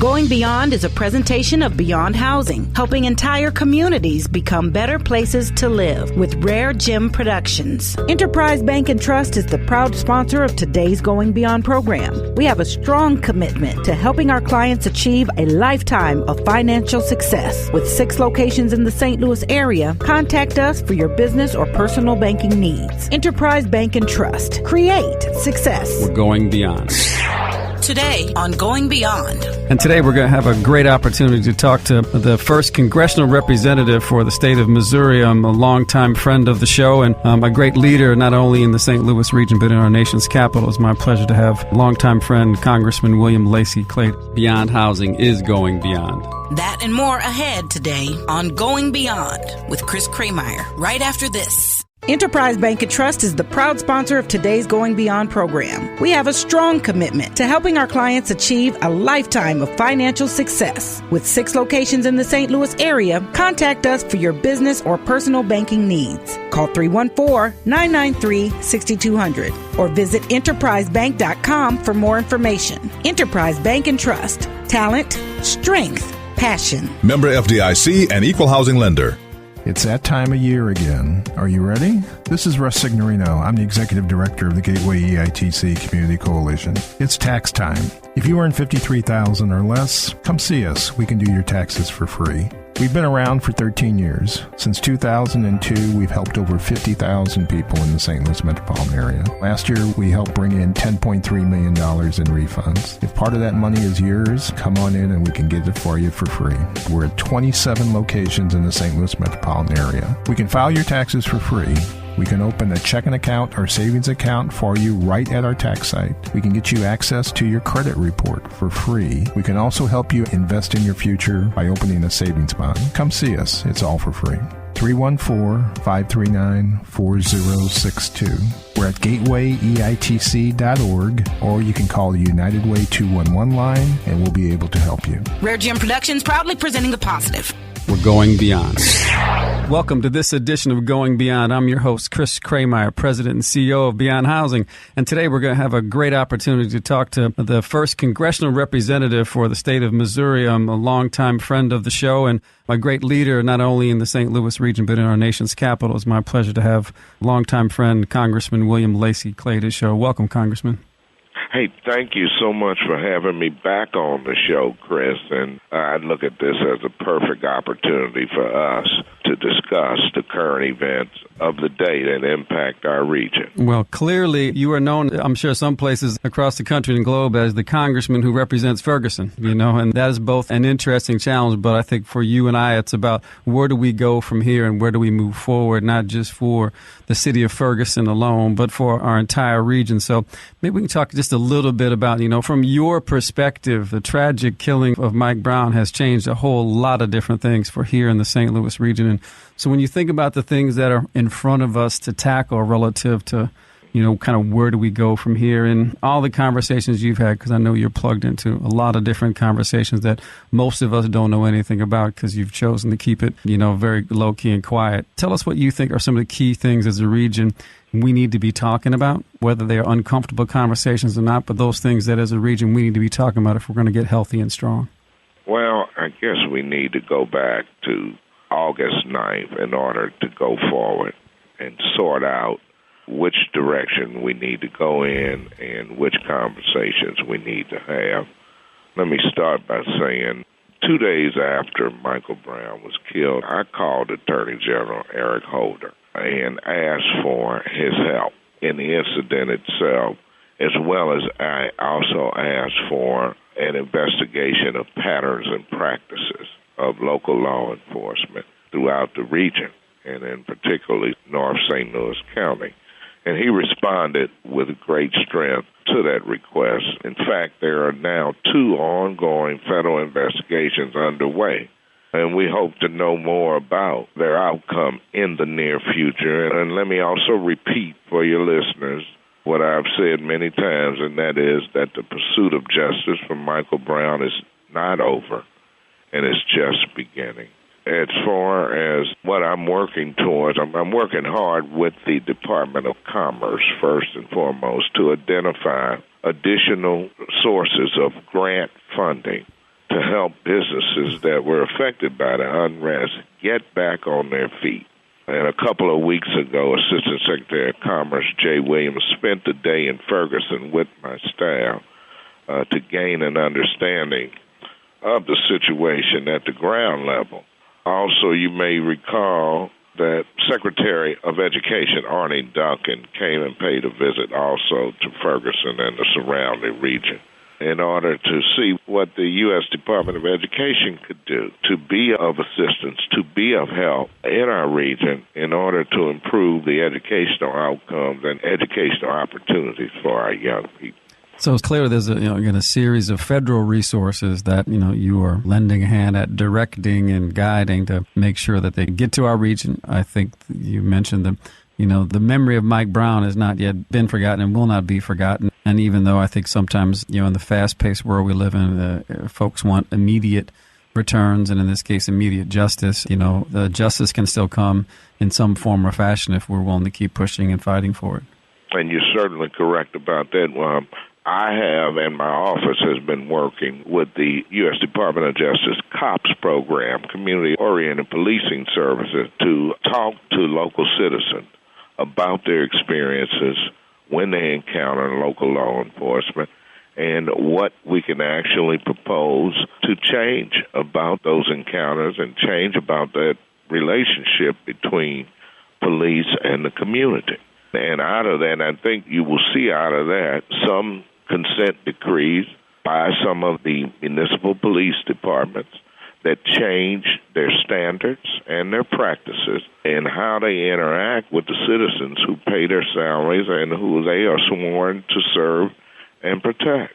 Going Beyond is a presentation of Beyond Housing, helping entire communities become better places to live with RareGem Productions. Enterprise Bank and Trust is the proud sponsor of today's Going Beyond program. We have a strong commitment to helping our clients achieve a lifetime of financial success. With 6 locations in the St. Louis area, contact us for your business or personal banking needs. Enterprise Bank and Trust. Create success. We're going beyond. Today on Going Beyond. And today we're going to have a great opportunity to talk to the first congressional representative for the state of Missouri. I'm a longtime friend of the show and a great leader, not only in the St. Louis region, but in our nation's capital. It's my pleasure to have longtime friend Congressman William Lacy Clay. Beyond Housing is going beyond. That and more ahead today on Going Beyond with Chris Krehmeyer, right after this. Enterprise Bank and Trust is the proud sponsor of today's Going Beyond program. We have a strong commitment to helping our clients achieve a lifetime of financial success. With 6 locations in the St. Louis area, contact us for your business or personal banking needs. Call 314-993-6200 or visit enterprisebank.com for more information. Enterprise Bank and Trust. Talent, strength, passion. Member FDIC and Equal Housing Lender. It's that time of year again. Are you ready? This is Russ Signorino. I'm the Executive Director of the Gateway EITC Community Coalition. It's tax time. If you earn $53,000 or less, come see us. We can do your taxes for free. We've been around for 13 years. Since 2002, we've helped over 50,000 people in the St. Louis metropolitan area. Last year, we helped bring in $10.3 million in refunds. If part of that money is yours, come on in and we can get it for you for free. We're at 27 locations in the St. Louis metropolitan area. We can file your taxes for free. We can open a checking account or savings account for you right at our tax site. We can get you access to your credit report for free. We can also help you invest in your future by opening a savings bond. Come see us. It's all for free. 314-539-4062. We're at gatewayeitc.org, or you can call the United Way 211 line and we'll be able to help you. RareGem Productions proudly presenting the positive. We're going beyond. Welcome to this edition of Going Beyond. I'm your host, Chris Krehmeyer, President and CEO of Beyond Housing. And today we're going to have a great opportunity to talk to the first congressional representative for the state of Missouri. I'm a longtime friend of the show and a great leader, not only in the St. Louis region, but in our nation's capital. It's my pleasure to have longtime friend Congressman William Lacy Clay to the show. Welcome, Congressman. Hey, thank you so much for having me back on the show, Chris. And I look at this as a perfect opportunity for us to discuss the current events of the day that impact our region. Well, clearly you are known, I'm sure, some places across the country and globe as the congressman who represents Ferguson, and that is both an interesting challenge, but I think for you and I, it's about where do we go from here and where do we move forward, not just for the city of Ferguson alone, but for our entire region. So maybe we can talk just a little bit about, from your perspective, the tragic killing of Mike Brown has changed a whole lot of different things for here in the St. Louis region. And so when you think about the things that are in front of us to tackle relative to, kind of where do we go from here, and all the conversations you've had, because I know you're plugged into a lot of different conversations that most of us don't know anything about because you've chosen to keep it, very low key and quiet. Tell us what you think are some of the key things as a region we need to be talking about, whether they are uncomfortable conversations or not, but those things that as a region we need to be talking about if we're going to get healthy and strong. Well, I guess we need to go back to August 9th in order to go forward and sort out which direction we need to go in and which conversations we need to have. Let me start by saying 2 days after Michael Brown was killed, I called Attorney General Eric Holder and asked for his help in the incident itself, as well as I also asked for an investigation of patterns and practices of local law enforcement throughout the region, and in particularly North St. Louis County. And he responded with great strength to that request. In fact, there are now 2 ongoing federal investigations underway, and we hope to know more about their outcome in the near future. And let me also repeat for your listeners what I've said many times, and that is that the pursuit of justice for Michael Brown is not over, and it's just beginning. As far as what I'm working towards, I'm working hard with the Department of Commerce, first and foremost, to identify additional sources of grant funding to help businesses that were affected by the unrest get back on their feet. And a couple of weeks ago, Assistant Secretary of Commerce Jay Williams spent the day in Ferguson with my staff to gain an understanding of the situation at the ground level. Also, you may recall that Secretary of Education Arnie Duncan came and paid a visit also to Ferguson and the surrounding region in order to see what the U.S. Department of Education could do to be of assistance, to be of help in our region in order to improve the educational outcomes and educational opportunities for our young people. So it's clear there's a series of federal resources that you are lending a hand at directing and guiding to make sure that they get to our region. I think you mentioned them. The memory of Mike Brown has not yet been forgotten and will not be forgotten. And even though I think sometimes, in the fast-paced world we live in, folks want immediate returns, and in this case, immediate justice, the justice can still come in some form or fashion if we're willing to keep pushing and fighting for it. And you're certainly correct about that. I have, and my office has been working with the U.S. Department of Justice COPS program, Community-Oriented Policing Services, to talk to local citizens about their experiences when they encounter local law enforcement and what we can actually propose to change about those encounters and change about that relationship between police and the community. And out of that, I think you will see out of that some consent decrees by some of the municipal police departments that change their standards and their practices and how they interact with the citizens who pay their salaries and who they are sworn to serve and protect.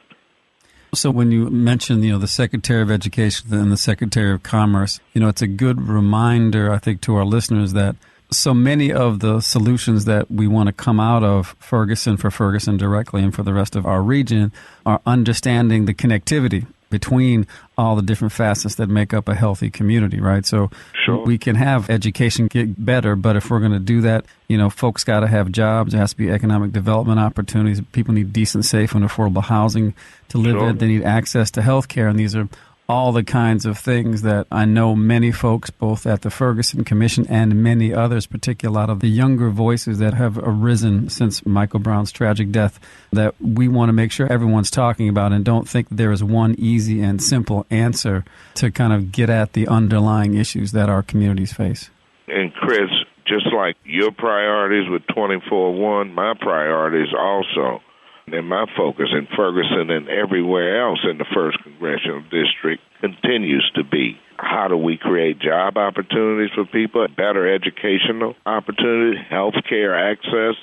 So when you mention, the Secretary of Education and the Secretary of Commerce, it's a good reminder, I think, to our listeners that so many of the solutions that we want to come out of Ferguson for Ferguson directly and for the rest of our region are understanding the connectivity between all the different facets that make up a healthy community, right? So sure. We can have education get better, but if we're going to do that, folks got to have jobs. There has to be economic development opportunities. People need decent, safe, and affordable housing to live in. They need access to health care, and these are all the kinds of things that I know many folks, both at the Ferguson Commission and many others, particularly a lot of the younger voices that have arisen since Michael Brown's tragic death, that we want to make sure everyone's talking about and don't think there is one easy and simple answer to kind of get at the underlying issues that our communities face. And Chris, just like your priorities with 24-1, my priorities also, and my focus in Ferguson and everywhere else in the 1st Congressional District continues to be how do we create job opportunities for people, better educational opportunities, health care access,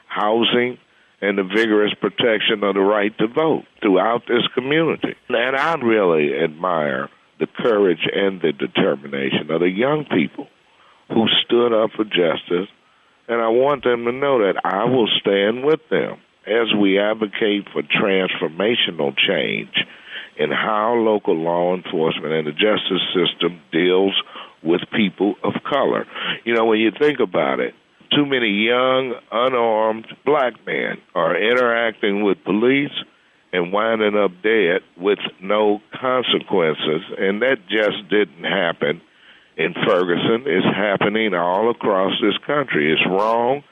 housing, and the vigorous protection of the right to vote throughout this community. And I really admire the courage and the determination of the young people who stood up for justice, and I want them to know that I will stand with them as we advocate for transformational change in how local law enforcement and the justice system deals with people of color. When you think about it, too many young, unarmed black men are interacting with police and winding up dead with no consequences, and that just didn't happen in Ferguson. It's happening all across this country. It's wrong.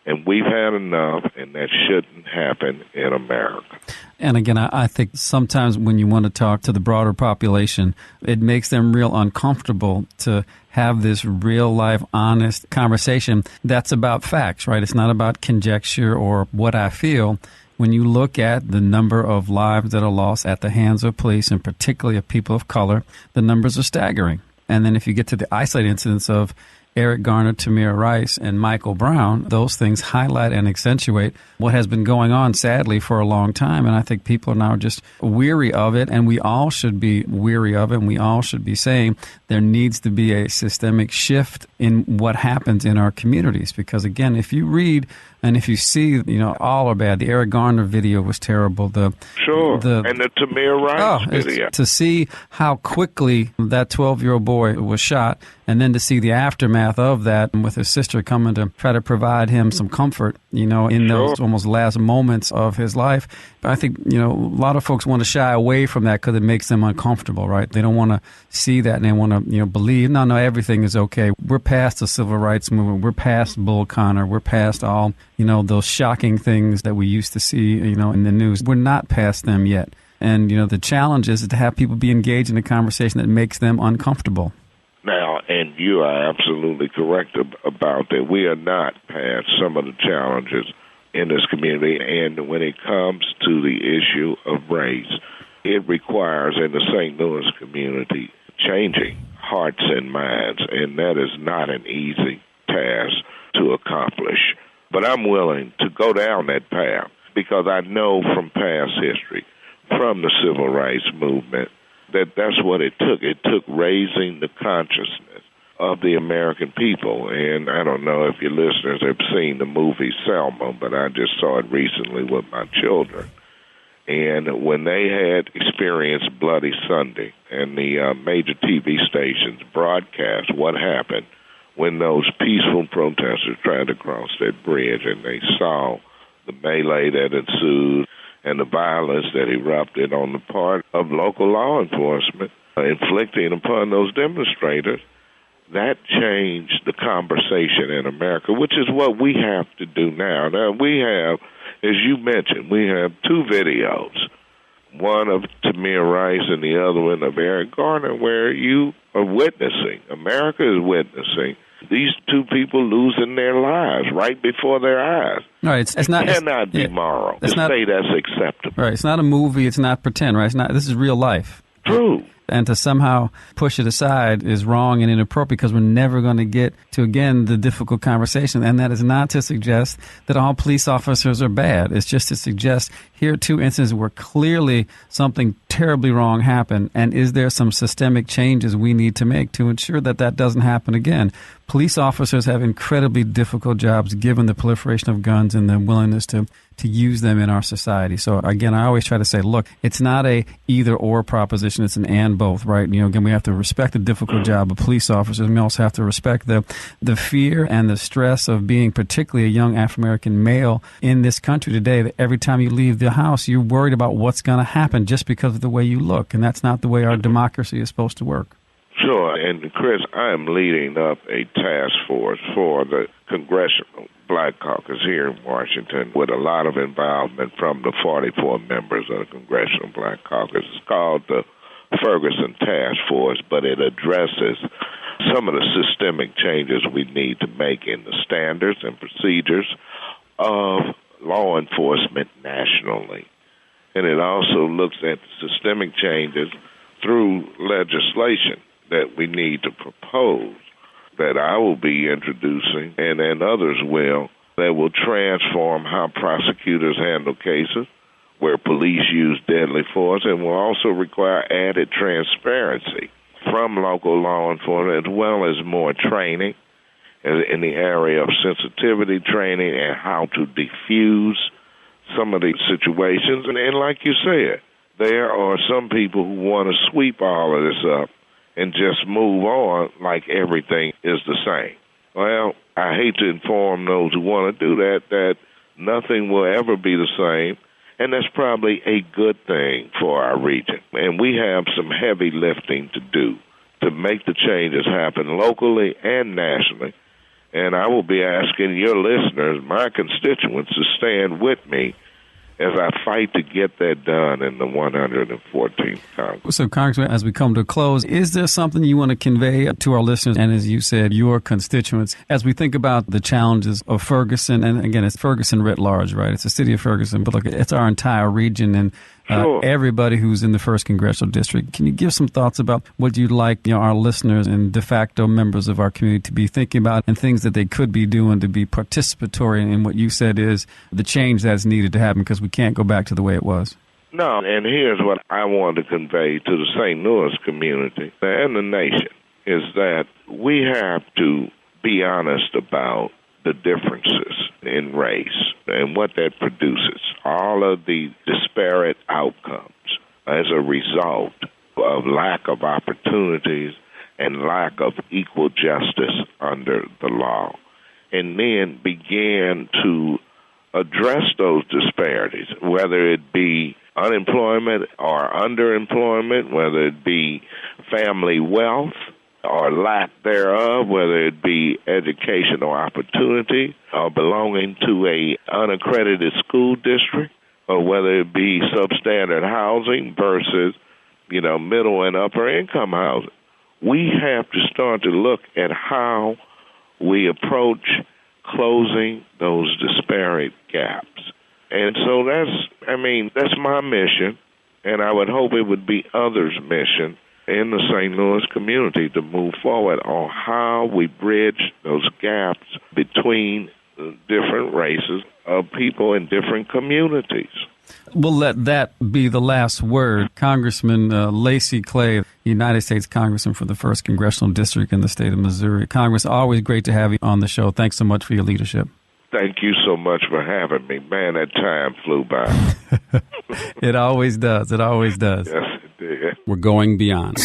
And we've had enough, and that shouldn't happen in America. And again, I think sometimes when you want to talk to the broader population, it makes them real uncomfortable to have this real-life, honest conversation that's about facts, right? It's not about conjecture or what I feel. When you look at the number of lives that are lost at the hands of police, and particularly of people of color, the numbers are staggering. And then if you get to the isolated incidents of Eric Garner, Tamir Rice, and Michael Brown, those things highlight and accentuate what has been going on, sadly, for a long time. And I think people are now just weary of it, and we all should be weary of it, and we all should be saying there needs to be a systemic shift in what happens in our communities. Because, again, if you read and if you see, all are bad. The Eric Garner video was terrible. And the Tamir Rice video. To see how quickly that 12-year-old boy was shot, and then to see the aftermath aftermath of that, and with his sister coming to try to provide him some comfort, in those almost last moments of his life. I think, a lot of folks want to shy away from that because it makes them uncomfortable, right? They don't want to see that, and they want to, believe, no, everything is okay. We're past the civil rights movement. We're past Bull Connor. We're past all, those shocking things that we used to see, in the news. We're not past them yet. And, the challenge is to have people be engaged in a conversation that makes them uncomfortable. Now, and you are absolutely correct about that. We are not past some of the challenges in this community. And when it comes to the issue of race, it requires in the St. Louis community changing hearts and minds. And that is not an easy task to accomplish. But I'm willing to go down that path because I know from past history, from the civil rights movement, that's what it took. It took raising the consciousness of the American people. And I don't know if your listeners have seen the movie Selma, but I just saw it recently with my children. And when they had experienced Bloody Sunday and the major TV stations broadcast what happened when those peaceful protesters tried to cross that bridge and they saw the melee that ensued and the violence that erupted on the part of local law enforcement inflicting upon those demonstrators, that changed the conversation in America, which is what we have to do now. Now, we have, as you mentioned, we have two videos, one of Tamir Rice and the other one of Eric Garner, where you are witnessing, America is witnessing, these two people losing their lives right before their eyes. Right, it's not. It cannot be moral to say that's acceptable. Right, it's not a movie. It's not pretend. Right, this is real life. True. And to somehow push it aside is wrong and inappropriate because we're never going to get to, again, the difficult conversation. And that is not to suggest that all police officers are bad. It's just to suggest here are two instances where clearly something terribly wrong happened. And is there some systemic changes we need to make to ensure that that doesn't happen again? Police officers have incredibly difficult jobs given the proliferation of guns and the willingness to use them in our society. So, again, I always try to say, look, it's not a either-or proposition. It's an and both, right? Again, we have to respect the difficult job of police officers. We also have to respect the fear and the stress of being particularly a young African-American male in this country today, that every time you leave the house, you're worried about what's going to happen just because of the way you look. And that's not the way our democracy is supposed to work. Sure, and Chris, I am leading up a task force for the Congressional Black Caucus here in Washington with a lot of involvement from the 44 members of the Congressional Black Caucus. It's called the Ferguson Task Force, but it addresses some of the systemic changes we need to make in the standards and procedures of law enforcement nationally. And it also looks at systemic changes through legislation that we need to propose, that I will be introducing, and others will, that will transform how prosecutors handle cases where police use deadly force, and will also require added transparency from local law enforcement, as well as more training in the area of sensitivity training and how to defuse some of these situations. And like you said, there are some people who want to sweep all of this up and just move on like everything is the same. Well, I hate to inform those who want to do that nothing will ever be the same, and that's probably a good thing for our region. And we have some heavy lifting to do to make the changes happen locally and nationally. And I will be asking your listeners, my constituents, to stand with me as I fight to get that done in the 114th Congress. So, Congressman, as we come to a close, is there something you want to convey to our listeners and, as you said, your constituents, as we think about the challenges of Ferguson? And, again, it's Ferguson writ large, right? It's the city of Ferguson, but look, it's our entire region and everybody who's in the 1st Congressional District. Can you give some thoughts about what you'd like our listeners and de facto members of our community to be thinking about and things that they could be doing to be participatory in what you said is the change that's needed to happen, because we can't go back to the way it was? No, and here's what I want to convey to the St. Louis community and the nation, is that we have to be honest about the differences in race and what that produces, all of the disparate outcomes as a result of lack of opportunities and lack of equal justice under the law, and then began to address those disparities, whether it be unemployment or underemployment, whether it be family wealth or lack thereof, whether it be educational opportunity or belonging to a unaccredited school district, or whether it be substandard housing versus, middle and upper income housing. We have to start to look at how we approach closing those disparate gaps. And so that's my mission, and I would hope it would be others' mission in the St. Louis community to move forward on how we bridge those gaps between different races of people in different communities. We'll let that be the last word. Congressman Lacy Clay, United States Congressman for the 1st Congressional District in the state of Missouri. Congress, always great to have you on the show. Thanks so much for your leadership. Thank you so much for having me. Man, that time flew by. It always does. It always does. Yes, it did. We're going beyond.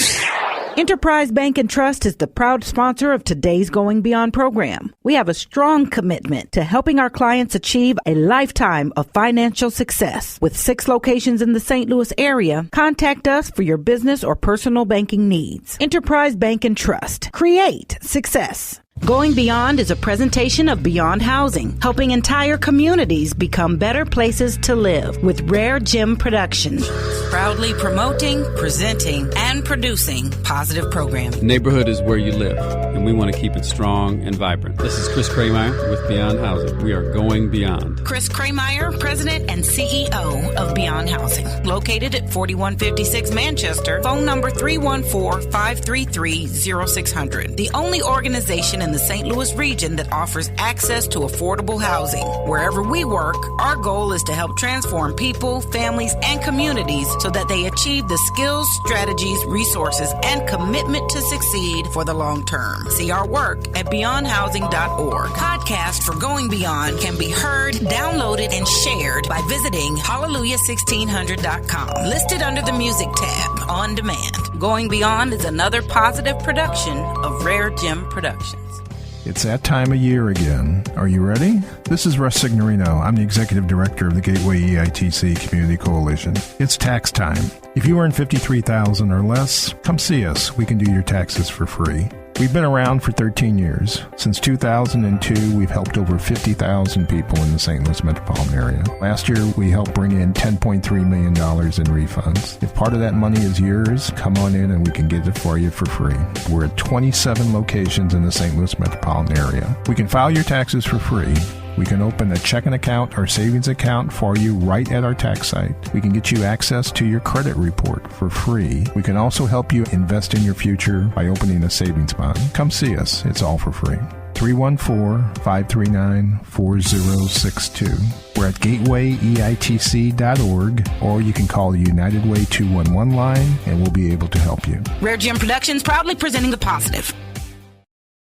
Enterprise Bank and Trust is the proud sponsor of today's Going Beyond program. We have a strong commitment to helping our clients achieve a lifetime of financial success. With 6 locations in the St. Louis area, contact us for your business or personal banking needs. Enterprise Bank and Trust. Create success. Going Beyond is a presentation of Beyond Housing, helping entire communities become better places to live with RareGem Productions. Proudly promoting, presenting, and producing positive programming. Neighborhood is where you live, and we want to keep it strong and vibrant. This is Chris Krehmeyer with Beyond Housing. We are going beyond. Chris Krehmeyer, President and CEO of Beyond Housing. Located at 4156 Manchester, phone number 314-533-0600. The only organization in the St. Louis region that offers access to affordable housing. Wherever we work, our goal is to help transform people, families, and communities so that they achieve the skills, strategies, resources, and commitment to succeed for the long term. See our work at beyondhousing.org. Podcast for Going Beyond can be heard, downloaded, and shared by visiting hallelujah1600.com. Listed under the music tab, on demand. Going Beyond is another positive production of RareGem Productions. It's that time of year again. Are you ready? This is Russ Signorino. I'm the Executive Director of the Gateway EITC Community Coalition. It's tax time. If you earn $53,000 or less, come see us. We can do your taxes for free. We've been around for 13 years. Since 2002, we've helped over 50,000 people in the St. Louis metropolitan area. Last year, we helped bring in $10.3 million in refunds. If part of that money is yours, come on in and we can get it for you for free. We're at 27 locations in the St. Louis metropolitan area. We can file your taxes for free. We can open a checking account or savings account for you right at our tax site. We can get you access to your credit report for free. We can also help you invest in your future by opening a savings bond. Come see us. It's all for free. 314-539-4062. We're at gatewayeitc.org, or you can call the United Way 211 line, and we'll be able to help you. RareGem Productions proudly presenting the positive.